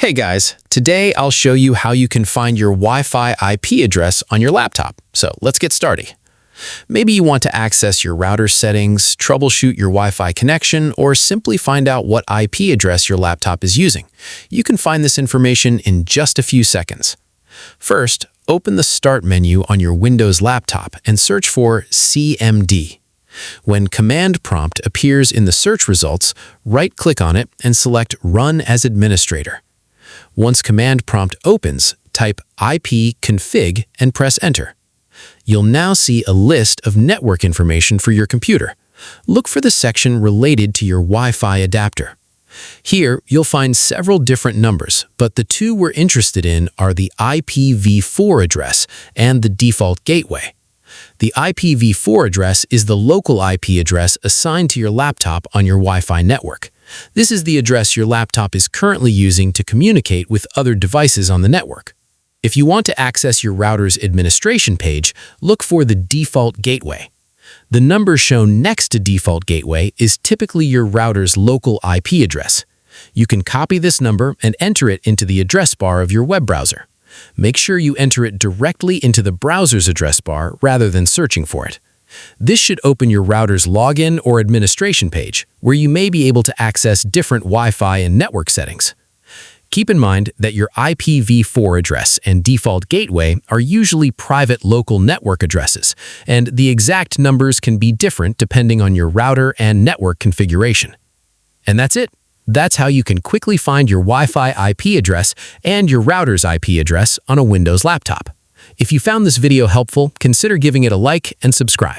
Hey guys, today I'll show you how you can find your Wi-Fi IP address on your laptop. So let's get started. Maybe you want to access your router settings, troubleshoot your Wi-Fi connection, or simply find out what IP address your laptop is using. You can find this information in just a few seconds. First, open the Start menu on your Windows laptop and search for CMD. When Command Prompt appears in the search results, right-click on it and select Run as Administrator. Once Command Prompt opens, type ipconfig and press Enter. You'll now see a list of network information for your computer. Look for the section related to your Wi-Fi adapter. Here, you'll find several different numbers, but the two we're interested in are the IPv4 address and the default gateway. The IPv4 address is the local IP address assigned to your laptop on your Wi-Fi network. This is the address your laptop is currently using to communicate with other devices on the network. If you want to access your router's administration page, look for the default gateway. The number shown next to default gateway is typically your router's local IP address. You can copy this number and enter it into the address bar of your web browser. Make sure you enter it directly into the browser's address bar rather than searching for it. This should open your router's login or administration page, where you may be able to access different Wi-Fi and network settings. Keep in mind that your IPv4 address and default gateway are usually private local network addresses, and the exact numbers can be different depending on your router and network configuration. And that's it. That's how you can quickly find your Wi-Fi IP address and your router's IP address on a Windows laptop. If you found this video helpful, consider giving it a like and subscribe.